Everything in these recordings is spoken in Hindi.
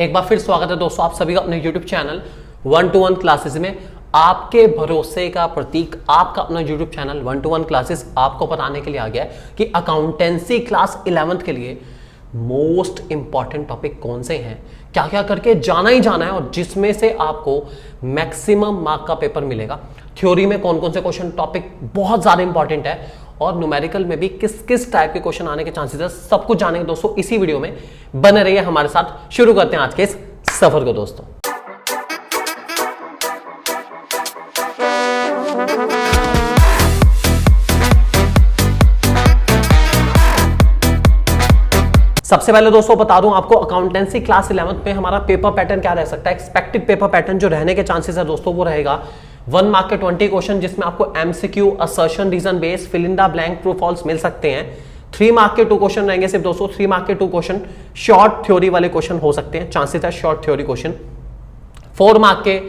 एक बार फिर स्वागत है दोस्तों आप सभी का अपने YouTube चैनल 1-to-1 क्लासेस में। आपके भरोसे का प्रतीक आपका अपना YouTube चैनल 1-to-1 क्लासेस आपको बताने के लिए आ गया है कि अकाउंटेंसी क्लास 11th के लिए मोस्ट इंपॉर्टेंट टॉपिक कौन से हैं, क्या क्या करके जाना ही जाना है और जिसमें से आपको मैक्सिमम मार्क का पेपर मिलेगा। थ्योरी में कौन कौन से क्वेश्चन टॉपिक बहुत ज्यादा इंपॉर्टेंट है और न्यूमेरिकल में भी किस किस टाइप के क्वेश्चन आने के चांसेस है, सब कुछ जानेंगे दोस्तों इसी वीडियो में। बने रहिए हमारे साथ। शुरू करते हैं आज के इस सफर को दोस्तों। सबसे पहले दोस्तों बता दूं आपको अकाउंटेंसी क्लास 11th में हमारा पेपर पैटर्न क्या रह सकता है। एक्सपेक्टेड पेपर पैटर्न जो रहने के चांसेस है दोस्तों वो रहेगा 1 मार्क के 20 क्वेश्चन जिसमें आपको MCQ, assertion, reason base, fill in the blank, true false मिल सकते हैं। 3 मार्क के 2 क्वेश्चन रहेंगे सिर्फ दोस्तों। 3 मार्क के 2 क्वेश्चन शॉर्ट थ्योरी वाले क्वेश्चन हो सकते हैं, चांसेस है शॉर्ट थ्योरी क्वेश्चन। 4 मार्क के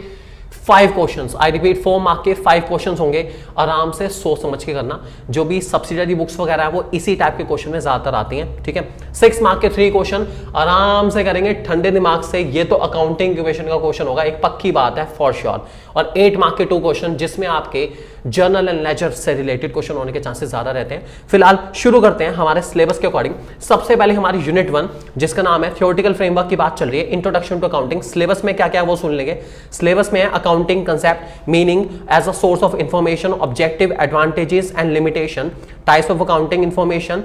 5 क्वेश्चंस, आई रिपीट 4 मार्क के 5 क्वेश्चंस होंगे। आराम से सोच समझ के करना। जो भी सब्सिडरी बुक्स वगैरह है वो इसी टाइप के क्वेश्चन में ज्यादातर आती हैं, ठीक है। 6 मार्क के 3 क्वेश्चन आराम से करेंगे ठंडे दिमाग से। ये तो अकाउंटिंग इक्वेशन का क्वेश्चन होगा, एक पक्की बात है फॉर श्योर। और 8 मार्क के 2 क्वेश्चन जिसमें आपके जर्नल एंड लेजर से रिलेटेड क्वेश्चन होने के चांसेस ज्यादा रहते हैं। फिलहाल शुरू करते हैं हमारे सिलेबस के अकॉर्डिंग। सबसे पहले हमारी यूनिट 1 जिसका नाम है थ्योरेटिकल फ्रेमवर्क की बात चल रही है, इंट्रोडक्शन टू अकाउंटिंग। सिलेबस में क्या क्या है वो सुन लेंगे। सिलेबस में है accounting concept, meaning as a source of information, objective, advantages and limitation, types of accounting information,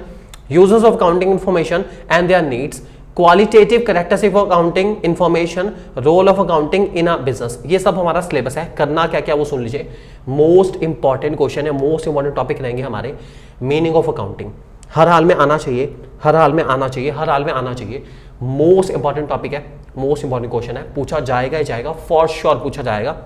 users of accounting information and their needs, qualitative characteristic of accounting information, role of accounting in a business. ये सब हमारा सिलेबस है। करना क्या क्या वो सुन लीजिए। मोस्ट इंपॉर्टेंट क्वेश्चन है, मोस्ट इंपॉर्टेंट टॉपिक रहेंगे हमारे मीनिंग ऑफ अकाउंटिंग। हर हाल में आना चाहिए, हर हाल में आना चाहिए, हर हाल में आना चाहिए। मोस्ट इंपॉर्टेंट टॉपिक है, मोस्ट इंपॉर्टेंट क्वेश्चन है, पूछा जाएगा ही जाएगा, फॉर श्योर पूछा जाएगा।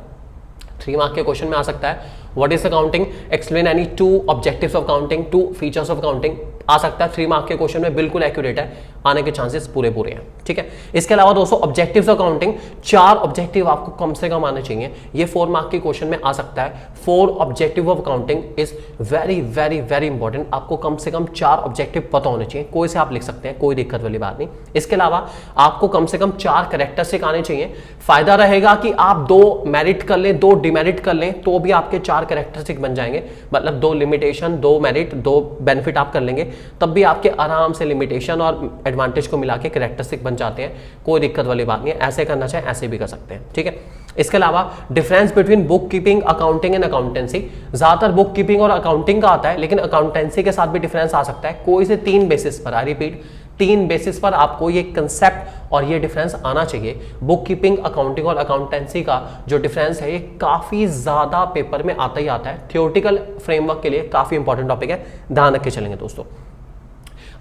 3 मार्क के क्वेश्चन में आ सकता है what is accounting, explain any 2 objectives of accounting, 2 features of accounting आ सकता है। 3 मार्क के क्वेश्चन में बिल्कुल एक्यूरेट है, आने के चांसेस पूरे हैं, ठीक है। इसके अलावा दोस्तों ऑब्जेक्टिव्स ऑफ अकाउंटिंग, 4 ऑब्जेक्टिव आपको कम से कम आने चाहिए। ये 4 मार्क के क्वेश्चन में आ सकता है। 4 objective of accounting is very very very important. आपको कम से कम 4 ऑब्जेक्टिव पता होने चाहिए। कोई से आप लिख सकते हैं, कोई दिक्कत वाली बात नहीं। इसके अलावा आपको कम से कम 4 कैरेक्टरिस्टिक आने चाहिए। फायदा रहेगा कि आप 2 मेरिट कर लें, 2 डिमेरिट कर लें तो भी आपके 4 कैरेक्टरिस्टिक बन जाएंगे। मतलब 2 लिमिटेशन, 2 मेरिट, 2 बेनिफिट आप कर लेंगे तब भी आपके आराम से लिमिटेशन और एडवांटेज को मिला के कैरेक्टरिस्टिक बन जाते हैं। कोई दिक्कत वाली बात नहीं है। ऐसे करना चाहे ऐसे भी कर सकते हैं, ठीक है। इसके अलावा difference between book keeping, accounting and accountancy. ज्यादातर बुक कीपिंग और अकाउंटिंग का आता है लेकिन अकाउंटेंसी के साथ भी डिफरेंस आ सकता है। कोई से 3 बेसिस पर, आई रिपीट 3 बेसिस पर आपको ये कंसेप्ट और ये डिफरेंस आना चाहिए। बुक कीपिंग, अकाउंटिंग और अकाउंटेंसी का जो डिफरेंस है ये काफी ज्यादा पेपर में आता ही आता है। थ्योरेटिकल फ्रेमवर्क के लिए काफी इंपॉर्टेंट टॉपिक है, ध्यान रख के चलेंगे दोस्तों।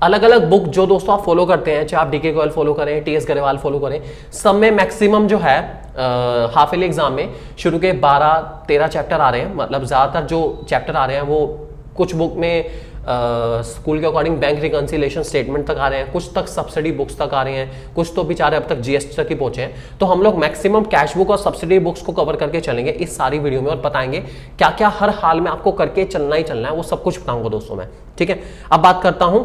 अलग अलग बुक जो दोस्तों आप फॉलो करते हैं, चाहे आप डीके गोयल फॉलो करें, टीएस गरेवाल फॉलो करें, सब में मैक्सिमम जो है हाफ ईयरली एग्जाम में शुरू के 12-13 चैप्टर आ रहे हैं। मतलब ज्यादातर जो चैप्टर आ रहे हैं वो कुछ बुक में स्कूल के अकॉर्डिंग बैंक रिकंसिलेशन स्टेटमेंट तक आ रहे हैं, कुछ तक सब्सिडी बुक्स तक आ रहे हैं, कुछ तो बेचारे अब तक जीएसटी तक ही पहुंचे हैं। तो हम लोग मैक्सिमम कैश बुक और सब्सिडी बुक्स को कवर करके चलेंगे इस सारी वीडियो में और बताएंगे क्या क्या हर हाल में आपको करके चलना ही चलना है, वो सब कुछ बताऊंगा दोस्तों मैं, ठीक है। अब बात करता हूं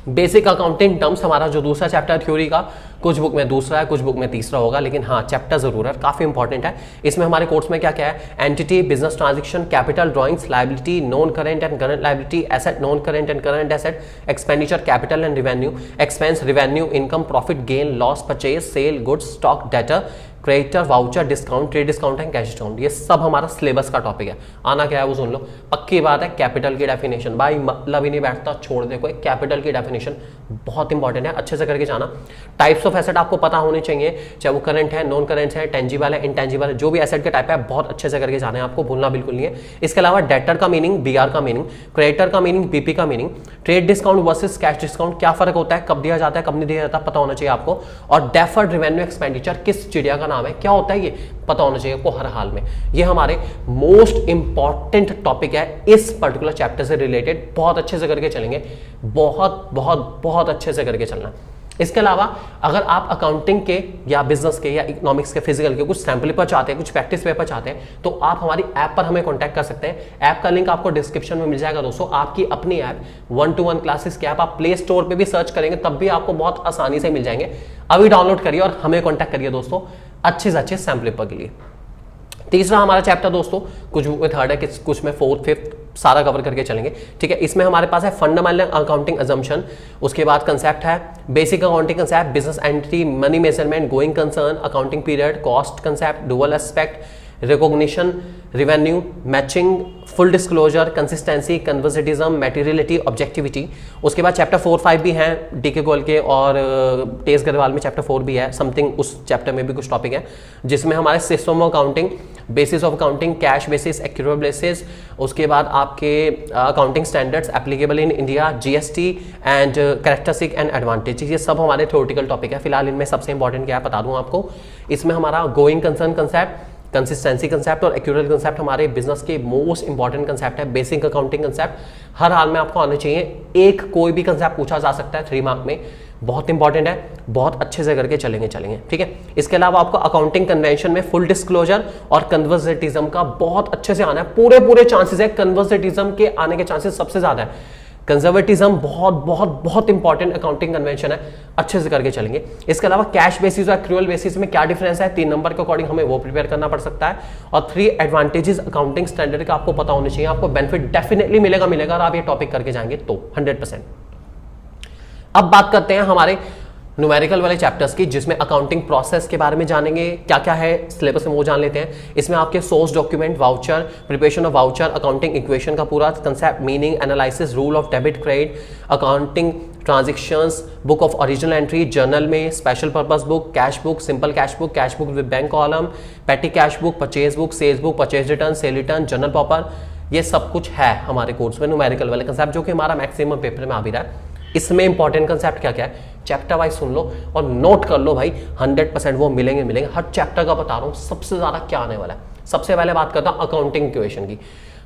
बेसिक अकाउंटिंग टर्म्स। हमारा जो दूसरा चैप्टर है थ्योरी का, कुछ बुक में दूसरा है, कुछ बुक में तीसरा होगा, लेकिन हाँ चैप्टर जरूर है, काफी इंपॉर्टेंट है। इसमें हमारे कोर्स में क्या क्या है, entity, business transaction, capital, drawings, liability, non current and current liability, asset, non current and current asset, expenditure, capital and revenue, expense, revenue, income, profit, gain, loss, purchase, sale, goods, stock, debtor, creditor, voucher, discount, trade discount and cash discount. ये सब हमारा सिलेबस का टॉपिक है। आना क्या है वो सुन लो। पक्की बात है कैपिटल की डेफिनेशन, भाई मतलब ही नहीं बैठता, छोड़ दे कोई। कैपिटल की डेफिनेशन बहुत इंपॉर्टेंट है, अच्छे से करके जाना। टाइप्स ऑफ एसेट आपको पता होने चाहिए, चाहे वो करंट है, नॉन करंट है, टेंजिबल है, इनटेंजिबल है, जो भी एसेट के टाइप है बहुत अच्छे से करके जाना है, आपको भूलना बिल्कुल नहीं है। इसके अलावा डेटर का मीनिंग, बीआर का मीनिंग, क्रेडिटर का मीनिंग, बीपी का meaning, trade discount versus cash discount, क्या फर्क होता है, कब दिया जाता है, कब नहीं दिया जाता, पता होना चाहिए आपको। और डेफर्ड रेवेन्यू एक्सपेंडिचर किस चिड़िया का नाम है, क्या होता है, ये पता होना चाहिए आपको हर हाल में। ये हमारे मोस्ट इंपॉर्टेंट टॉपिक है इस पर्टिकुलर चैप्टर से रिलेटेड। बहुत अच्छे से करके चलेंगे, बहुत बहुत बहुत अच्छे से करके चलना। इसके अलावा अगर आप अकाउंटिंग के या बिजनेस के या इकोनॉमिक्स के फिजिकल के कुछ सैंपल पेपर चाहते हैं, कुछ प्रैक्टिस पेपर चाहते हैं, तो आप हमारी ऐप पर हमें कांटेक्ट कर सकते हैं। ऐप का लिंक आपको डिस्क्रिप्शन में मिल जाएगा दोस्तों। आपकी अपनी ऐप 1-to-1 क्लासेस की ऐप आप प्ले स्टोर पे भी सर्च करेंगे तब भी आपको बहुत आसानी से मिल जाएंगे। अभी डाउनलोड करिए और हमें कॉन्टैक्ट करिए दोस्तों अच्छे से अच्छे सैंपल पेपर के लिए। तीसरा हमारा चैप्टर दोस्तों कुछ बुक में थर्ड है, कुछ में फोर्थ फिफ्थ सारा कवर करके चलेंगे, ठीक है। इसमें हमारे पास है फंडामेंटल अकाउंटिंग अजम्पशन, उसके बाद कंसेप्ट है basic accounting concept, business entity, money measurement, going concern, accounting period, cost concept, dual aspect, recognition, revenue, matching, full disclosure, consistency, conservatism, materiality, objectivity. उसके बाद चैप्टर 4-5 भी हैं डीके गोयल के, और टेस गढ़वाल में चैप्टर 4 भी है समथिंग, उस चैप्टर में भी कुछ टॉपिक है जिसमें हमारे system of accounting, basis of accounting, cash basis, accurate basis, उसके बाद आपके accounting standards applicable in India, GST and characteristic and advantage, ये सब हमारे थ्योरेटिकल टॉपिक है। फिलहाल इनमें सबसे इंपॉर्टेंट क्या है बता दूं आपको, इसमें हमारा going concern concept, consistency concept और एक्यूरेट कंसेप्ट हमारे बिजनेस के मोस्ट इंपॉर्टेंट कंसेप्ट है। बेसिक अकाउंटिंग कंसेप्ट हर हाल में आपको आने चाहिए, एक कोई भी कंसेप्ट पूछा जा सकता है 3 मार्क में, बहुत इंपॉर्टेंट है, बहुत अच्छे से करके चलेंगे, ठीक है। इसके अलावा आपको अकाउंटिंग कन्वेंशन में फुल डिस्क्लोजर और कन्वर्सिटिज्म का बहुत अच्छे से आना है, पूरे चांसेस है कन्वर्सिटिज्म के आने के चांसेस सबसे ज्यादा है। कंजर्वेटिज्म बहुत बहुत बहुत इंपॉर्टेंट अकाउंटिंग कन्वेंशन है, अच्छे से करके चलेंगे। इसके अलावा कैश बेसिस और एक्रूअल बेसिस में क्या डिफरेंस है 3 नंबर के अकॉर्डिंग हमें वो प्रिपेयर करना पड़ सकता है। और 3 एडवांटेजेस अकाउंटिंग स्टैंडर्ड का आपको पता होने चाहिए, आपको बेनिफिट डेफिनेटली मिलेगा और आप ये टॉपिक करके जाएंगे तो 100%। अब बात करते हैं हमारे न्यूमेरिकल वाले चैप्टर्स की, जिसमें अकाउंटिंग प्रोसेस के बारे में जानेंगे, क्या क्या है सिलेबस में वो जान लेते हैं। इसमें आपके source document, voucher, preparation of voucher, accounting equation का पूरा concept, meaning, analysis, rule of debit credit, accounting transactions, book of original entry, journal में, special purpose book, cash book, simple cash book with bank column, petty cash book, purchase book, sales book, purchase return, sale return, journal proper, ये सब कुछ है हमारे कोर्स में न्यूमेरिकल वाले कंसेप्ट, जो कि हमारा मैक्सिमम पेपर में आ भी रहा है। इसमें इंपॉर्टेंट कंसेप्ट क्या क्या है चैप्टर वाइज सुन लो और नोट कर लो भाई, 100% वो मिलेंगे। हर चैप्टर का बता रहा हूं सबसे ज्यादा क्या आने वाला है। सबसे पहले बात करता हूं अकाउंटिंग इक्वेशन की।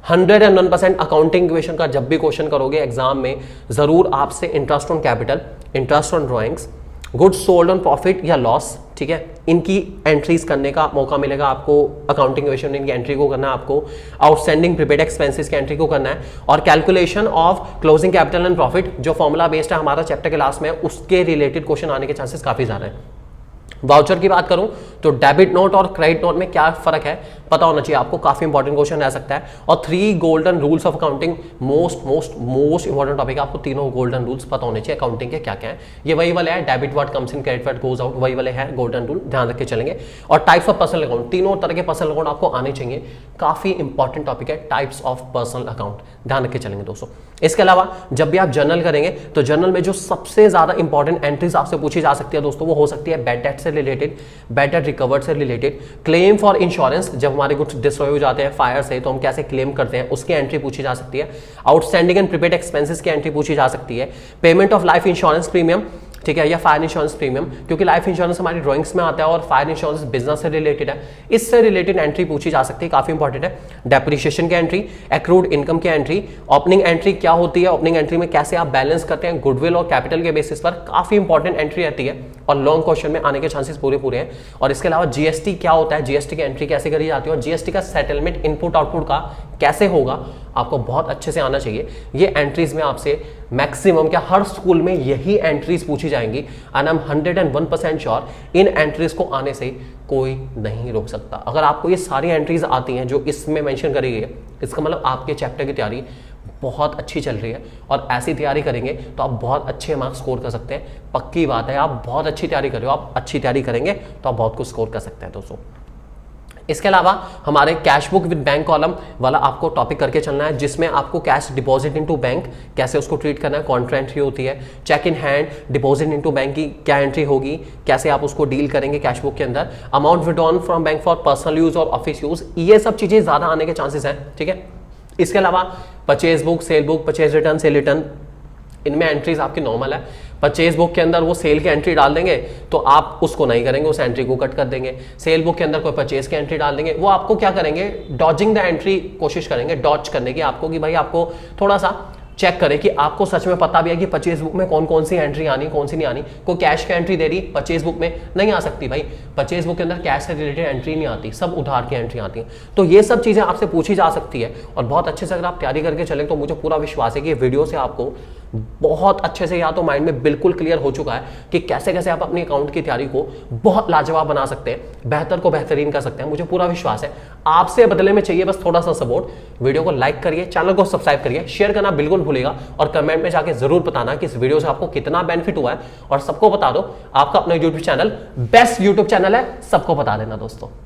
101% अकाउंटिंग इक्वेशन का जब भी क्वेश्चन करोगे एग्जाम में, जरूर आपसे interest on capital, interest on drawings, goods sold on profit या लॉस, ठीक है, इनकी एंट्रीज करने का मौका मिलेगा आपको। अकाउंटिंग इक्वेशन में इनकी एंट्री को करना है आपको, आउटस्टैंडिंग प्रीपेड एक्सपेंसेस की एंट्री को करना है, और calculation of closing capital and profit जो फॉर्मूला बेस्ड है हमारा चैप्टर के लास्ट में, उसके रिलेटेड क्वेश्चन आने के चांसेस काफी ज्यादा है। वाउचर की बात करूं तो डेबिट नोट और क्रेडिट नोट में क्या फर्क है पता होना चाहिए आपको, काफी इंपॉर्टेंट क्वेश्चन रह सकता है। और 3 golden rules of accounting, most important topic है, आपको तीनों गोल्डन रूल्स पता होने चाहिए अकाउंटिंग के क्या क्या है। ये वही वाले हैं, debit what comes in, credit what goes out, वही वाले हैं गोल्डन रूल, ध्यान रख के चलेंगे। और टाइप्स ऑफ पर्सनल अकाउंट, तीनों तरह के पर्सनल अकाउंट आपको आने चाहिए, काफी इंपॉर्टेंट टॉपिक है टाइप्स ऑफ पर्सनल अकाउंट, ध्यान रख के चलेंगे दोस्तों। इसके अलावा जब भी आप जर्नल करेंगे तो जर्नल में जो सबसे ज्यादा इंपॉर्टेंट एंट्रीज आपसे पूछी जा सकती है दोस्तों, वो हो सकती है बैड डेट से रिलेटेड, बैड डेट रिकवर्ड से रिलेटेड, क्लेम फॉर इंश्योरेंस, जब हमारे कुछ डिस्ट्रॉय हो जाते हैं फायर से तो हम कैसे क्लेम करते हैं उसकी एंट्री पूछी जा सकती है, आउटस्टैंडिंग एंड प्रीपेड एक्सपेंसेस की एंट्री पूछी जा सकती है, payment of life insurance premium, ठीक है, या फायर इंश्योरेंस प्रीमियम, क्योंकि लाइफ इंश्योरेंस हमारी ड्राइंग्स में आता है और फायर इंश्योरेंस बिजनेस से रिलेटेड है, इससे रिलेटेड एंट्री पूछी जा सकती है, काफी इंपॉर्टेंट है। डेप्रिसिएशन की एंट्री, एक्रूड इनकम की एंट्री, ओपनिंग एंट्री क्या होती है, ओपनिंग एंट्री में कैसे आप बैलेंस करते हैं गुडविल और कैपिटल के बेसिस पर, काफी इंपॉर्टेंट एंट्री रहती है और लॉन्ग क्वेश्चन में आने के चांसेस पूरे हैं। और इसके अलावा जीएसटी क्या होता है, जीएसटी की एंट्री कैसे करी जाती है और जीएसटी का सेटलमेंट इनपुट आउटपुट का कैसे होगा, आपको बहुत अच्छे से आना चाहिए। ये एंट्रीज में आपसे मैक्सिमम क्या हर स्कूल में यही एंट्रीज पूछी जाएंगी and I am 101% sure in entries को आने से कोई नहीं रोक सकता। अगर आपको ये सारी एंट्रीज आती हैं जो इसमें मेंशन करी गई है, इसका मतलब आपके चैप्टर की तैयारी बहुत अच्छी चल रही है और ऐसी तैयारी करेंगे तो आप बहुत अच्छे मार्क्स स्कोर कर सकते हैं। पक्की बात है, आप बहुत अच्छी तैयारी कर रहे हो, आप अच्छी तैयारी करेंगे तो आप बहुत कुछ स्कोर कर सकते हैं दोस्तों। इसके अलावा हमारे cash book with bank column वाला आपको टॉपिक करके चलना है, जिसमें आपको कैश डिपॉजिट इनटू बैंक कैसे उसको ट्रीट करना है, कॉन्ट्रा एंट्री होती है, cheque in hand deposit into bank की क्या एंट्री होगी, कैसे आप उसको डील करेंगे कैश बुक के अंदर, amount withdrawn from bank for personal use और ऑफिस यूज, ये सब चीजें ज्यादा आने के चांसेस हैं, ठीक है। इसके अलावा purchase book, cell book, purchase return, sale return, इनमें एंट्रीज आपकी नॉर्मल है। परचेज बुक के अंदर वो सेल की एंट्री डाल देंगे तो आप उसको नहीं करेंगे, उस एंट्री को कट कर देंगे। सेल बुक के अंदर कोई परचेज की एंट्री डाल देंगे, वो आपको क्या करेंगे, डॉजिंग द एंट्री कोशिश करेंगे, डॉज करने की आपको, कि भाई आपको थोड़ा सा चेक करें कि आपको सच में पता भी है कि परचेज बुक में कौन कौन सी एंट्री आनी, कौन सी नहीं आनी। कोई कैश की एंट्री दे रही परचेज बुक में नहीं आ सकती भाई, परचेज बुक के अंदर कैश से रिलेटेड एंट्री नहीं आती, सब उधार की एंट्री आती है। तो ये सब चीजें आपसे पूछी जा सकती है और बहुत अच्छे से अगर आप तैयारी करके चले तो मुझे पूरा विश्वास है कि ये वीडियो से आपको बहुत अच्छे से या तो माइंड में बिल्कुल क्लियर हो चुका है कि कैसे कैसे आप अपनी अकाउंट की तैयारी को बहुत लाजवाब बना सकते हैं, बेहतर को बेहतरीन कर सकते हैं। मुझे पूरा विश्वास है। आपसे बदले में चाहिए बस थोड़ा सा सपोर्ट। वीडियो को लाइक करिए, चैनल को सब्सक्राइब करिए, शेयर करना बिल्कुल भूलेगा और कमेंट में जाके जरूर बताना कि इस वीडियो से आपको कितना बेनिफिट हुआ है। और सबको बता दो, आपका अपना YouTube channel best YouTube channel है, सबको बता देना दोस्तों।